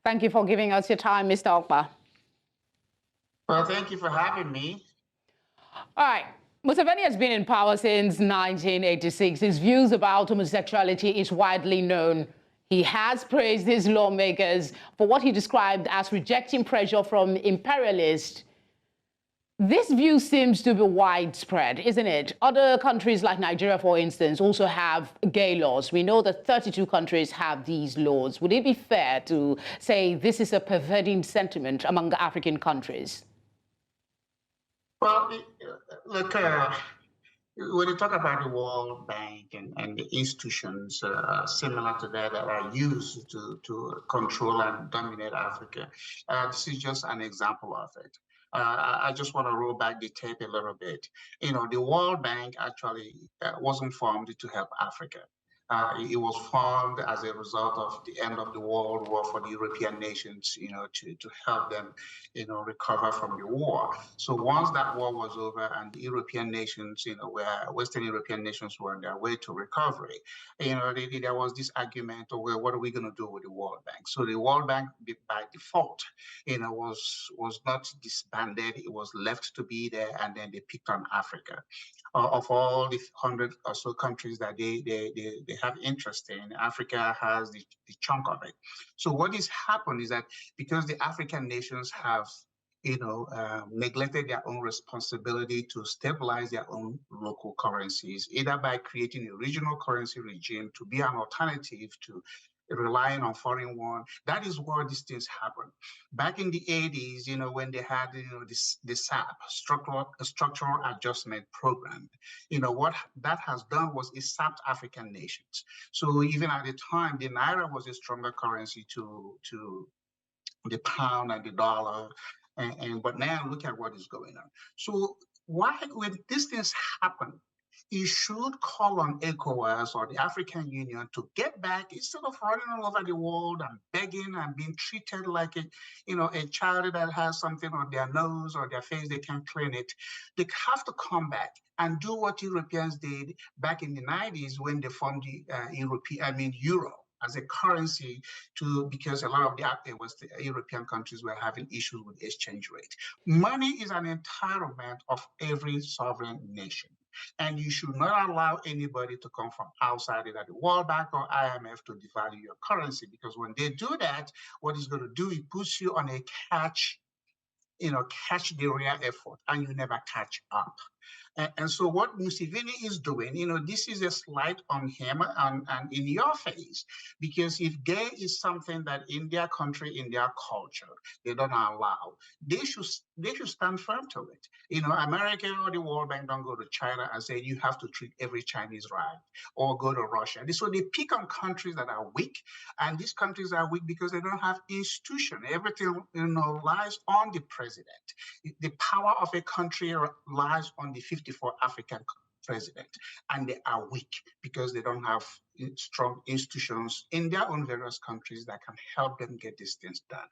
Thank you for giving us your time, Mr. Okpa. Well, thank you for having me. All right. Museveni has been in power since 1986. His views about homosexuality is widely known. He has praised his lawmakers for what he described as rejecting pressure from imperialists. This view seems to be widespread, isn't it? Other countries like Nigeria, for instance, also have gay laws. We know that 32 countries have these laws. Would it be fair to say this is a pervading sentiment among the African countries? Well, look, when you talk about the World Bank and the institutions similar to that are used to control and dominate Africa, this is just an example of it. I just want to roll back the tape a little bit. You know, the World Bank actually wasn't formed to help Africa. It was formed as a result of the end of the World War for the European nations, you know, to help them, you know, recover from the war. So once that war was over and the European nations, you know, where Western European nations were on their way to recovery, you know, there was this argument of, well, what are we going to do with the World Bank? So the World Bank, by default, you know, was not disbanded. It was left to be there, and then they picked on Africa. Of all the 100 or so countries that they have interest in, Africa has the chunk of it. So what has happened is that because the African nations have, you know, neglected their own responsibility to stabilize their own local currencies, either by creating a regional currency regime to be an alternative to relying on foreign one. That is where these things happen. Back in the 80s, you know, when they had, you know, the SAP, structural adjustment program, you know, what that has done was it sapped African nations. So even at the time, the Naira was a stronger currency to the pound and the dollar. But now look at what is going on. So why, when these things happen, you should call on ECOWAS or the African Union to get back instead of running all over the world and begging and being treated like a, you know, a child that has something on their nose or their face, they can't clean it. They have to come back and do what Europeans did back in the 90s when they formed the euro as a currency because a lot of the European countries were having issues with exchange rate. Money is an entitlement of every sovereign nation. And you should not allow anybody to come from outside, either the World Bank or IMF, to devalue your currency, because when they do that, what it's going to do, it puts you on a catch the real effort, and you never catch up. And so what Museveni is doing, you know, this is a slight on him and in your face, because if gay is something that in their country, in their culture, they don't allow, they should stand firm to it. You know, America or the World Bank don't go to China and say you have to treat every Chinese right, or go to Russia. So they pick on countries that are weak, and these countries are weak because they don't have institution. Everything, you know, lies on the president. The power of a country lies on the 54 African president, and they are weak because they don't have strong institutions in their own various countries that can help them get these things done.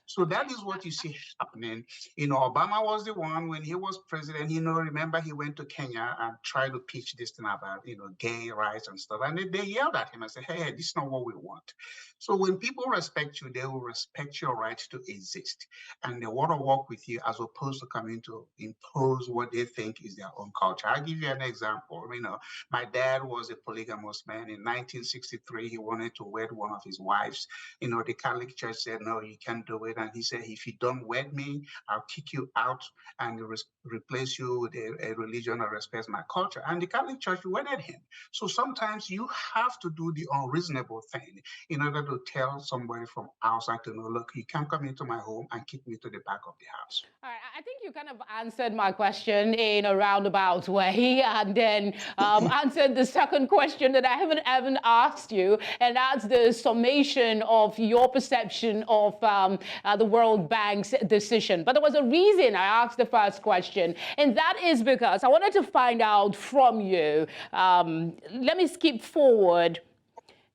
So that is what you see happening. You know, Obama was the one, when he was president, you know, remember he went to Kenya and tried to pitch this thing about, you know, gay rights and stuff. And they yelled at him and said, hey, this is not what we want. So when people respect you, they will respect your right to exist. And they want to work with you as opposed to coming to impose what they think is their own culture. I'll give you an example. You know, my dad was a polygamous man. In 1963, he wanted to wed one of his wives. You know, the Catholic Church said, no, you can't do it. And he said, if you don't wed me, I'll kick you out and replace you with a religion that respects my culture. And the Catholic Church wedded him. So sometimes you have to do the unreasonable thing in order to tell somebody from outside to know, look, you can't come into my home and kick me to the back of the house. All right, I think you kind of answered my question in a roundabout way, and then answered the second question that I haven't even asked you, and that's the summation of your perception of the World Bank's decision. But there was a reason I asked the first question, and that is because I wanted to find out from you. Let me skip forward.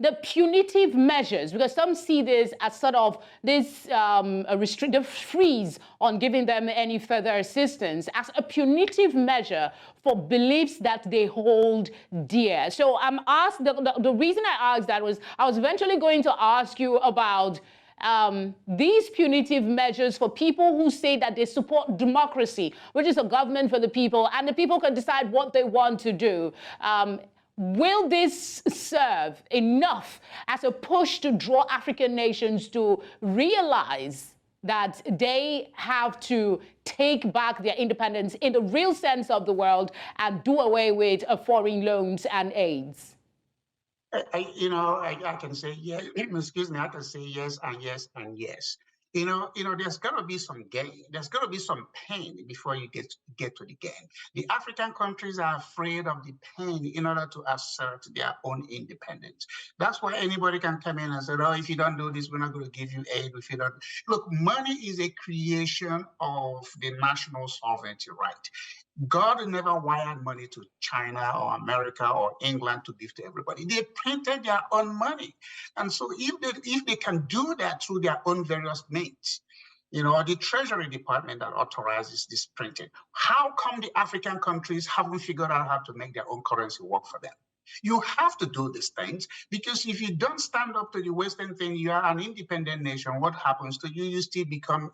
The punitive measures, because some see this as sort of this a restrictive freeze on giving them any further assistance as a punitive measure for beliefs that they hold dear. So I'm asked, the reason I asked that was I was eventually going to ask you about these punitive measures for people who say that they support democracy, which is a government for the people, and the people can decide what they want to do. Will this serve enough as a push to draw African nations to realize that they have to take back their independence in the real sense of the word and do away with foreign loans and aids? I can say yes. Excuse me. I can say yes and yes and yes. There's got to be some gain. There's got to be some pain before you get to the gain. The African countries are afraid of the pain in order to assert their own independence. That's why anybody can come in and say, "Oh, if you don't do this, we're not going to give you aid." If you don't, look, money is a creation of the national sovereignty right. God never wired money to China or America or England to give to everybody. They printed their own money. And so if they can do that through their own various means, the Treasury Department that authorizes this printing, how come the African countries haven't figured out how to make their own currency work for them? You have to do these things, because if you don't stand up to the Western thing, you are an independent nation. What happens to you? You still become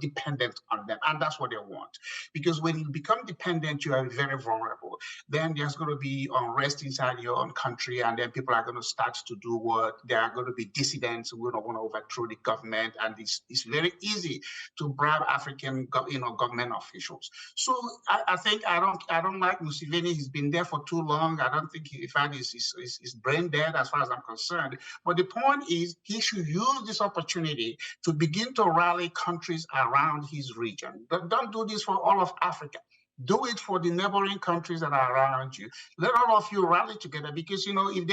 dependent on them, and that's what they want. Because when you become dependent, you are very vulnerable. Then there's going to be unrest inside your own country, and then people are going to start to do what there are going to be dissidents who don't want to overthrow the government, and it's very easy to bribe African government officials. So I think I don't like Museveni. He's been there for too long. I don't think in fact is brain dead as far as I'm concerned. But the point is, he should use this opportunity to begin to rally countries around his region. Don't do this for all of Africa. Do it for the neighboring countries that are around you. Let all of you rally together, because if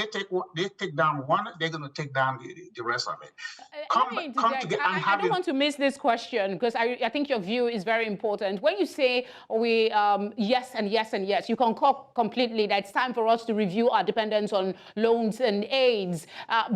they take down one, they're going to take down the rest of it. I don't want to miss this question, because I think your view is very important. When you say yes and yes and yes, you concoct completely that it's time for us to review our dependence on loans and aids.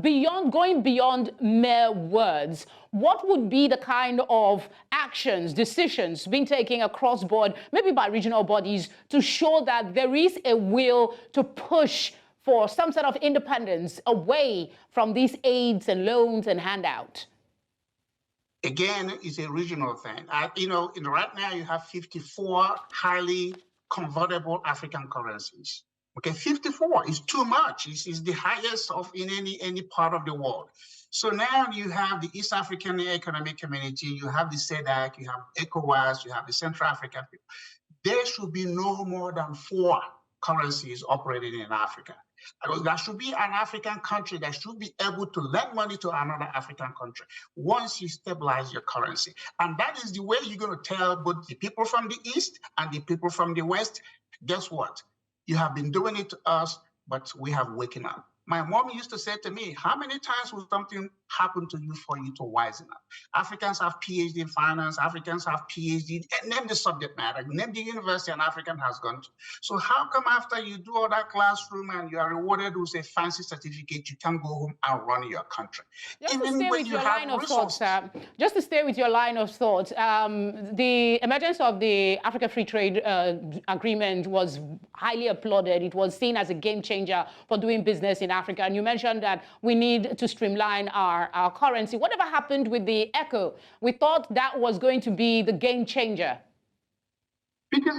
Going beyond mere words, what would be the kind of actions, decisions being taken across board, maybe by regional bodies, to show that there is a will to push for some sort of independence away from these aids and loans and handout? Again, it's a regional thing. Right now you have 54 highly convertible African currencies. Okay, 54 is too much. It's the highest in any part of the world. So now you have the East African Economic Community, you have the SEDAC, you have ECOWAS, you have the Central African people. There should be no more than 4 currencies operating in Africa. There should be an African country that should be able to lend money to another African country once you stabilize your currency. And that is the way you're going to tell both the people from the East and the people from the West, guess what? You have been doing it to us, but we have waken up. My mom used to say to me, how many times will something happen to you for you to wisen up? Africans have PhD in finance, Africans have PhD, name the subject matter, name the university an African has gone to. So how come after you do all that classroom and you are rewarded with a fancy certificate, you can go home and run your country? Just to stay with your line of thoughts, just to stay with your line of thought, the emergence of the Africa Free Trade Agreement was highly applauded. It was seen as a game changer for doing business in Africa. And you mentioned that we need to streamline our currency. Whatever happened with the ECO? We thought that was going to be the game changer.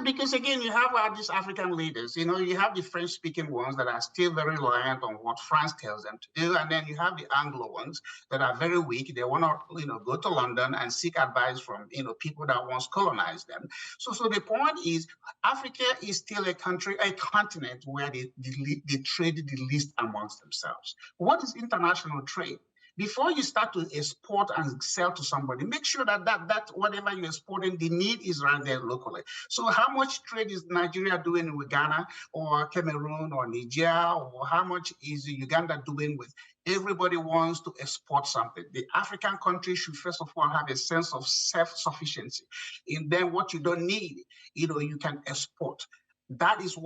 Because again, you have these African leaders, you have the French-speaking ones that are still very reliant on what France tells them to do. And then you have the Anglo ones that are very weak. They want to, go to London and seek advice from, people that once colonized them. So the point is, Africa is still a continent where they trade the least amongst themselves. What is international trade? Before you start to export and sell to somebody, make sure that whatever you're exporting, the need is right there locally. So how much trade is Nigeria doing with Ghana or Cameroon or Niger, or how much is Uganda doing with? Everybody wants to export something. The African countries should first of all have a sense of self-sufficiency. And then what you don't need, you can export. that is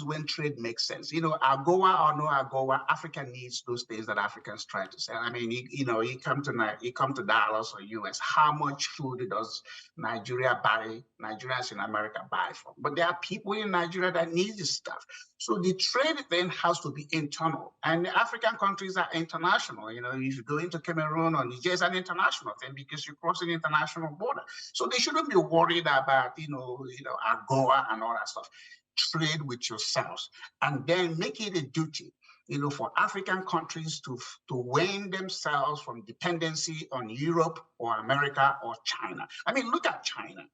when trade makes sense. You know, AGOA or no AGOA, Africa needs those things that Africans try to sell. I mean, you come to Dallas or US, how much food does Nigerians in America buy from? But there are people in Nigeria that need this stuff. So the trade then has to be internal. And the African countries are international. You know, if you go into Cameroon or Niger, it's an international thing because you cross an international border. So they shouldn't be worried about, AGOA and all that stuff. Trade with yourselves and then make it a duty, for African countries to wean themselves from dependency on Europe or America or China. I mean, look at China.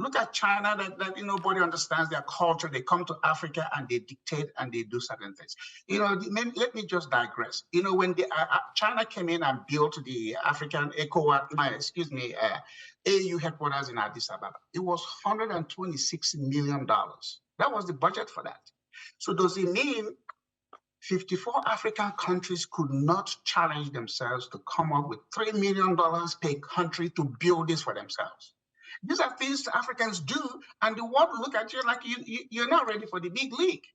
Look at China that nobody understands their culture. They come to Africa and they dictate and they do certain things. Let me just digress. When China came in and built the African AU headquarters in Addis Ababa, it was $126 million. That was the budget for that. So does it mean 54 African countries could not challenge themselves to come up with $3 million per country to build this for themselves? These are things Africans do, and the world look at you like you're not ready for the big league.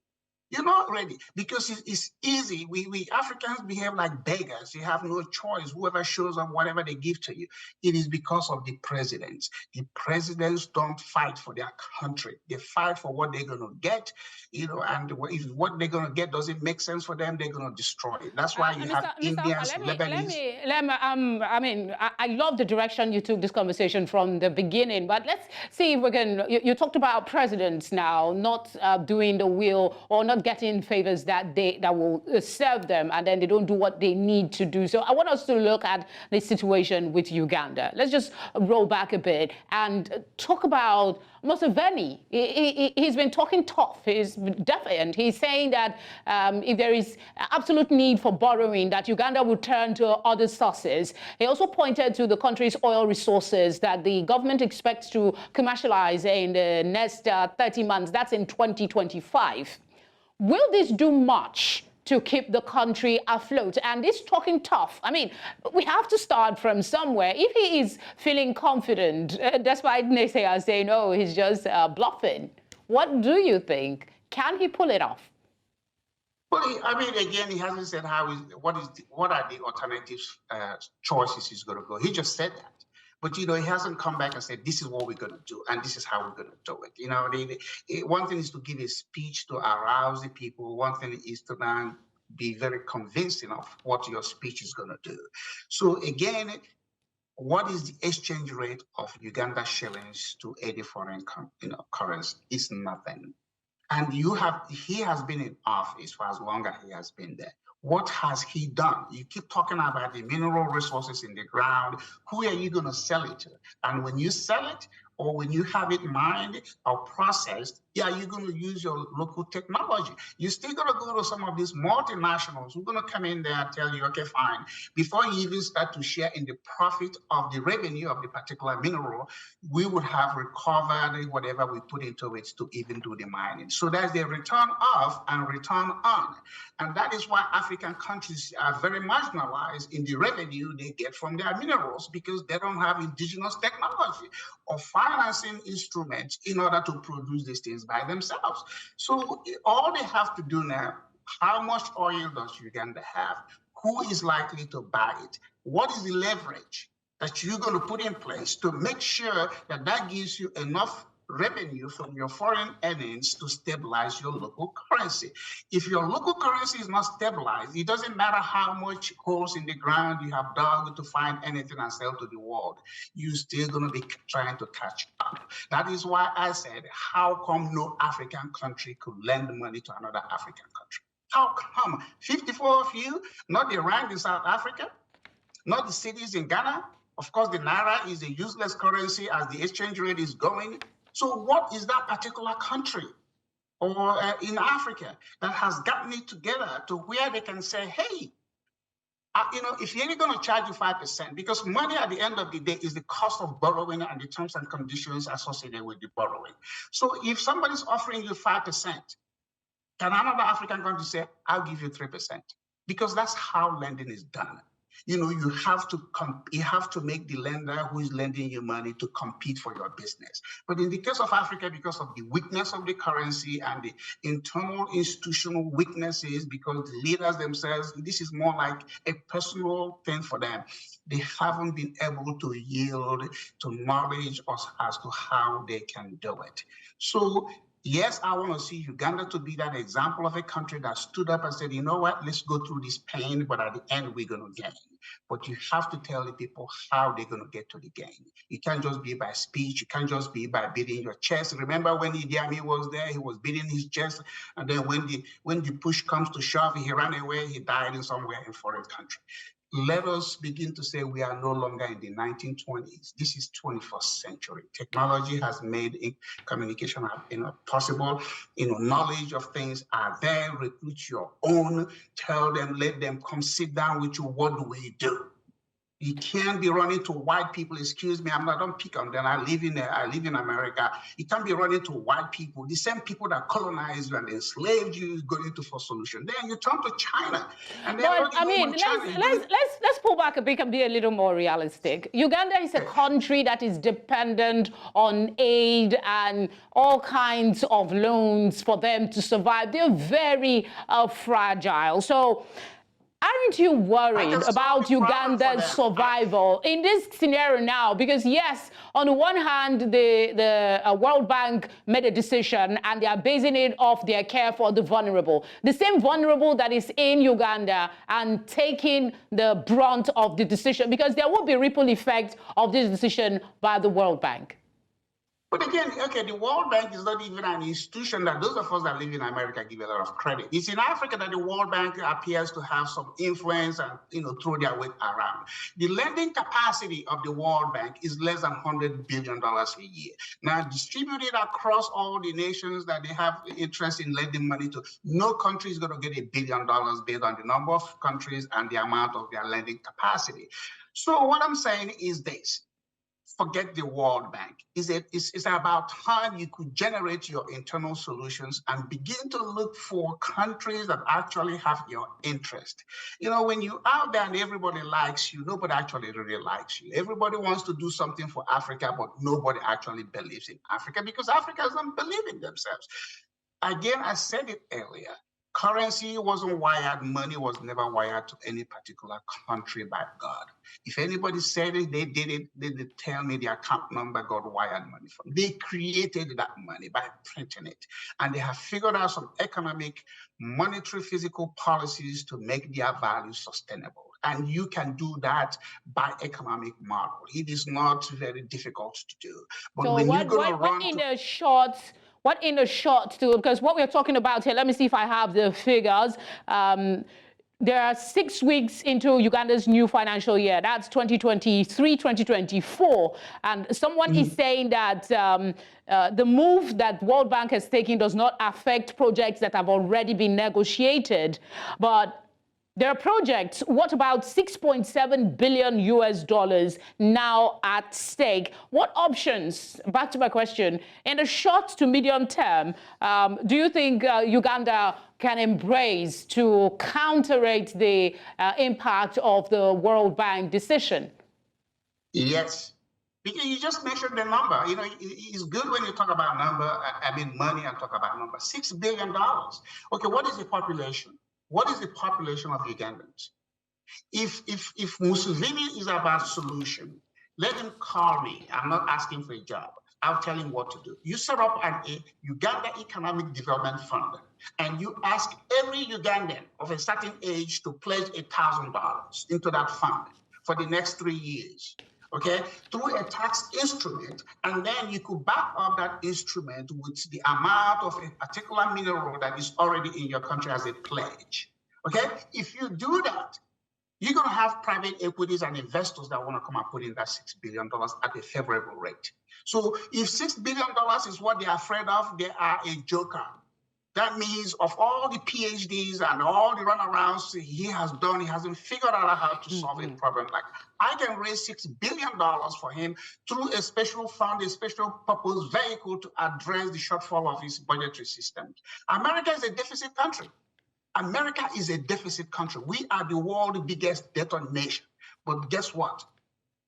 You're not ready because it's easy. We Africans behave like beggars. You have no choice. Whoever shows up, whatever they give to you. It is because of the presidents. The presidents don't fight for their country. They fight for what they're going to get, and if what they're going to get doesn't make sense for them, they're going to destroy it. That's why you have Indians, Lebanese. I love the direction you took this conversation from the beginning, but let's see if we can, you talked about presidents now, not doing the will or not getting favors that will serve them, and then they don't do what they need to do. So I want us to look at the situation with Uganda. Let's just roll back a bit and talk about Museveni. He's been talking tough. He's defiant. He's saying that if there is absolute need for borrowing, that Uganda will turn to other sources. He also pointed to the country's oil resources that the government expects to commercialize in the next 30 months. That's in 2025. Will this do much to keep the country afloat? And this talking tough, I mean, we have to start from somewhere. If he is feeling confident, despite naysayers saying, oh, he's just bluffing, what do you think? Can he pull it off? Well, again, he hasn't said what are the alternative choices he's going to go. He just said that. But, he hasn't come back and said, this is what we're going to do, and this is how we're going to do it. One thing is to give a speech to arouse the people. One thing is to then be very convincing of what your speech is going to do. So, again, what is the exchange rate of Uganda shillings to any foreign currency? It's nothing. And he has been in office for as long as he has been there. What has he done? You keep talking about the mineral resources in the ground. Who are you going to sell it to? And when you sell it, or when you have it mined or processed, you're going to use your local technology. You're still going to go to some of these multinationals who are going to come in there and tell you, okay, fine. Before you even start to share in the profit of the revenue of the particular mineral, we would have recovered whatever we put into it to even do the mining. So there's the return off and return on. And that is why African countries are very marginalized in the revenue they get from their minerals, because they don't have indigenous technology or financing instruments in order to produce these things by themselves. So all they have to do now, how much oil does Uganda have? Who is likely to buy it? What is the leverage that you're going to put in place to make sure that that gives you enough revenue from your foreign earnings to stabilize your local currency? If your local currency is not stabilized, it doesn't matter how much holes in the ground you have dug to find anything and sell to the world, you're still going to be trying to catch up. That is why I said, how come no African country could lend money to another African country? How come 54 of you, not the rand in South Africa, not the cities in Ghana? Of course, the naira is a useless currency as the exchange rate is going. So what is that particular country or in Africa that has gotten it together to where they can say, hey, if you're going to charge you 5%, because money at the end of the day is the cost of borrowing and the terms and conditions associated with the borrowing. So if somebody's offering you 5%, can another African country say, I'll give you 3%? Because that's how lending is done. You have to make the lender who is lending you money to compete for your business. But in the case of Africa, because of the weakness of the currency and the internal institutional weaknesses, because the leaders themselves, this is more like a personal thing for them. They haven't been able to yield to knowledge as to how they can do it. So yes, I want to see Uganda to be that example of a country that stood up and said, you know what, let's go through this pain, but at the end, we're going to gain. But you have to tell the people how they're going to get to the gain. It can't just be by speech. It can't just be by beating your chest. Remember when Idi Amin was there, he was beating his chest. And then when the push comes to shove, he ran away, he died in somewhere in a foreign country. Let us begin to say we are no longer in the 1920s. This is 21st century. Technology has made communication possible. Knowledge of things are there. Recruit your own. Tell them, let them come sit down with you. What do we do? You can't be running to white people. Excuse me, don't pick on them. I live in America. You can't be running to white people. The same people that colonized you and enslaved you going to for solution. Then you turn to China. And then but I mean, let's pull back a bit and be a little more realistic. Uganda is a country that is dependent on aid and all kinds of loans for them to survive. They're very fragile. So aren't you worried about Uganda's survival in this scenario now? Because yes, on the one hand, the World Bank made a decision and they are basing it off their care for the vulnerable. The same vulnerable that is in Uganda and taking the brunt of the decision, because there will be ripple effect of this decision by the World Bank. But again, okay, the World Bank is not even an institution that those of us that live in America give a lot of credit. It's in Africa that the World Bank appears to have some influence and throw their weight around. The lending capacity of the World Bank is less than $100 billion a year. Now, distributed across all the nations that they have interest in lending money to, no country is going to get $1 billion based on the number of countries and the amount of their lending capacity. So what I'm saying is this. Forget the World Bank. It's about time you could generate your internal solutions and begin to look for countries that actually have your interest. When you're out there and everybody likes you, nobody actually really likes you. Everybody wants to do something for Africa, but nobody actually believes in Africa because Africans don't believe in themselves. Again, I said it earlier. Currency wasn't wired, money was never wired to any particular country by God. If anybody said it, they did it, they tell me the account number God wired money from. They created that money by printing it. And they have figured out some economic, monetary, physical policies to make their value sustainable. And you can do that by economic model. It is not very difficult to do. But so when what in a short, because what we're talking about here, let me see if I have the figures. There are 6 weeks into Uganda's new financial year. That's 2023, 2024. And someone is saying that the move that World Bank has taken does not affect projects that have already been negotiated. But there are projects, what about $6.7 billion US now at stake? What options, back to my question, in the short to medium term, do you think Uganda can embrace to counteract the impact of the World Bank decision? Yes. Because you just mentioned the number. It's good when you talk about money and talk about number. $6 billion. Okay, what is the population? What is the population of Ugandans? If Museveni is about solution, let him call me. I'm not asking for a job. I'll tell him what to do. You set up a Uganda Economic Development Fund, and you ask every Ugandan of a certain age to pledge $1,000 into that fund for the next 3 years. Okay, through a tax instrument, and then you could back up that instrument with the amount of a particular mineral that is already in your country as a pledge. Okay, if you do that, you're going to have private equities and investors that want to come and put in that $6 billion at a favorable rate. So if $6 billion is what they're afraid of, they are a joker. That means of all the PhDs and all the runarounds he has done, he hasn't figured out how to solve a problem like I can raise $6 billion for him through a special fund, a special purpose vehicle to address the shortfall of his budgetary system. America is a deficit country. America is a deficit country. We are the world's biggest debtor nation. But guess what?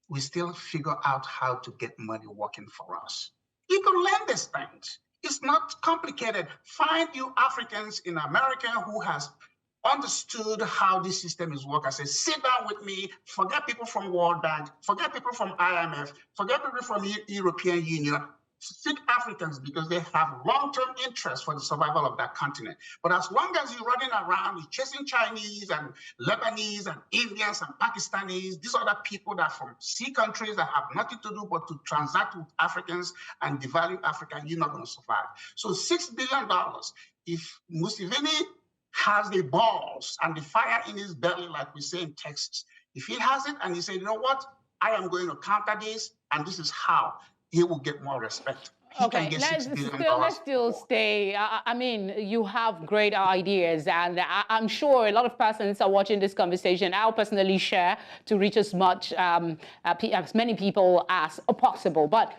We still figure out how to get money working for us. You can learn these things. It's not complicated. Find you Africans in America who has understood how this system is working. I say, sit down with me, forget people from World Bank, forget people from IMF, forget people from European Union. Seek Africans because they have long-term interest for the survival of that continent. But as long as you're running around, you're chasing Chinese and Lebanese and Indians and Pakistanis, these other people that are from sea countries that have nothing to do but to transact with Africans and devalue Africa, you're not going to survive. So $6 billion, if Museveni has the balls and the fire in his belly, like we say in Texas, if he has it and he said, you know what, I am going to counter this, and this is how, he will get more respect. Okay, let's still stay. I mean, you have great ideas, and I'm sure a lot of persons are watching this conversation. I'll personally share to reach as many people as possible. But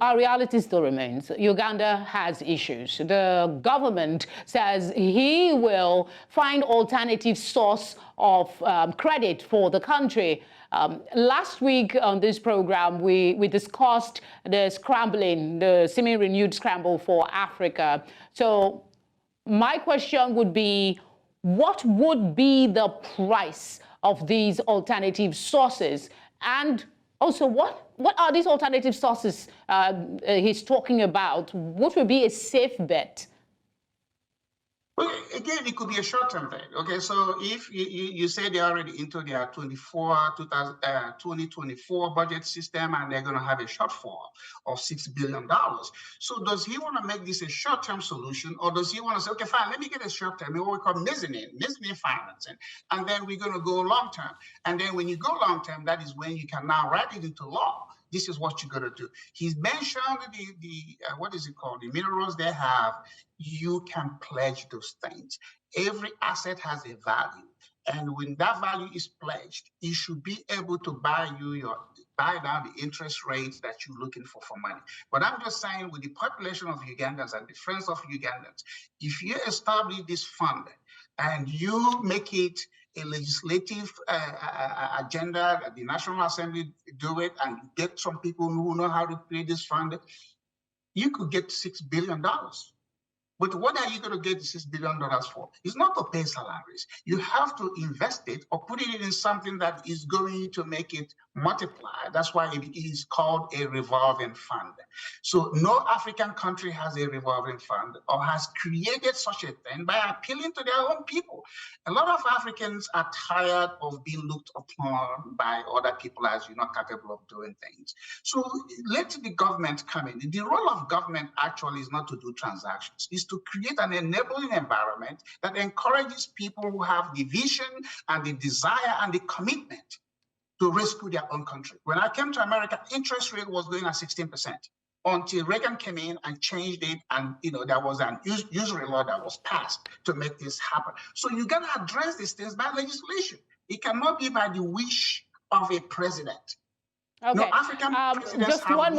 our reality still remains. Uganda has issues. The government says he will find alternative source of credit for the country. Last week on this program, we discussed the scrambling, the seeming renewed scramble for Africa. So my question would be, what would be the price of these alternative sources? And also, what are these alternative sources he's talking about? What would be a safe bet? Well, again, it could be a short-term thing. Okay, so if you say they're already into their 2024 budget system and they're going to have a shortfall of $6 billion. So does he want to make this a short-term solution, or does he want to say, okay, fine, let me get a short-term, what we call mezzanine financing, and then we're going to go long-term. And then when you go long-term, that is when you can now write it into law. This is what you're going to do. He's mentioned what is it called? The minerals they have. You can pledge those things. Every asset has a value. And when that value is pledged, you should be able to buy down the interest rates that you're looking for money. But I'm just saying, with the population of Ugandans and the friends of Ugandans, if you establish this fund and you make it a legislative agenda, the National Assembly do it, and get some people who know how to create this fund, you could get $6 billion. But what are you going to get the $6 billion for? It's not to pay salaries. You have to invest it or put it in something that is going to make it multiply. That's why it is called a revolving fund. So no African country has a revolving fund or has created such a thing by appealing to their own people. A lot of Africans are tired of being looked upon by other people as you're not capable of doing things. So let the government come in. The role of government actually is not to do transactions. It's to create an enabling environment that encourages people who have the vision and the desire and the commitment to rescue their own country. When I came to America, interest rate was going at 16% until Reagan came in and changed it, and there was an usury law that was passed to make this happen. So you got to address these things by legislation. It cannot be by the wish of a president. Okay. No, African just one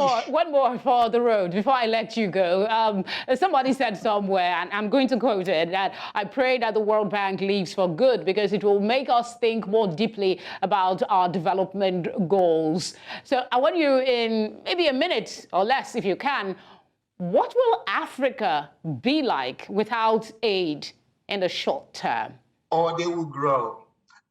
more for the road before I let you go. Somebody said somewhere, and I'm going to quote it, that I pray that the World Bank leaves for good because it will make us think more deeply about our development goals. So I want you, in maybe a minute or less, if you can, what will Africa be like without aid in the short term? Or they will grow.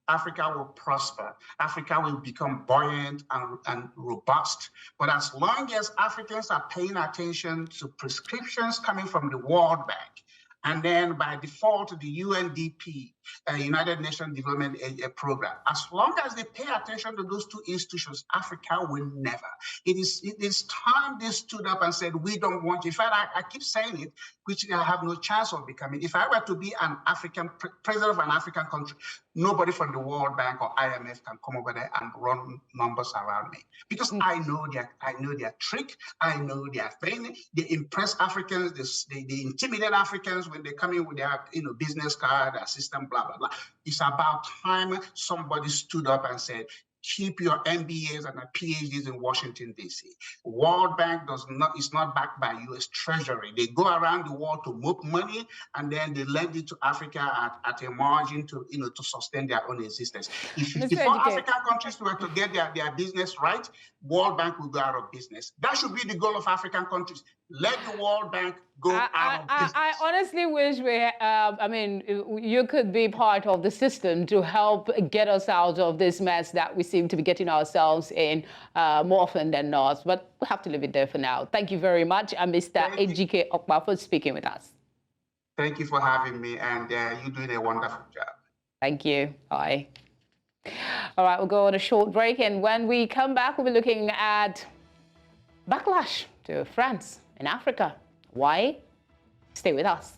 Africa will prosper. Africa will become buoyant and robust. But as long as Africans are paying attention to prescriptions coming from the World Bank, and then by default, the UNDP, United Nations Development Program, as long as they pay attention to those two institutions, Africa will never. It is time they stood up and said, we don't want you. In fact, I keep saying it, which I have no chance of becoming. If I were to be an African president of an African country, nobody from the World Bank or IMF can come over there and run numbers around me, because I know their trick, I know their thing. They impress Africans, they intimidate Africans when they come in with their business card, their system, blah blah blah. It's about time somebody stood up and said, keep your MBAs and PhDs in Washington, D.C. World Bank is not backed by U.S. Treasury. They go around the world to make money, and then they lend it to Africa at a margin to sustain their own existence. If all African countries were to get their business right, World Bank will go out of business. That should be the goal of African countries. Let the World Bank go out of business. I honestly wish you could be part of the system to help get us out of this mess that we seem to be getting ourselves in more often than not. But we have to leave it there for now. Thank you very much, Mr. Ejike Okpa, for speaking with us. Thank you for having me, and you're doing a wonderful job. Thank you. Bye. All right, we'll go on a short break, and when we come back, we'll be looking at backlash to France in Africa. Why? Stay with us.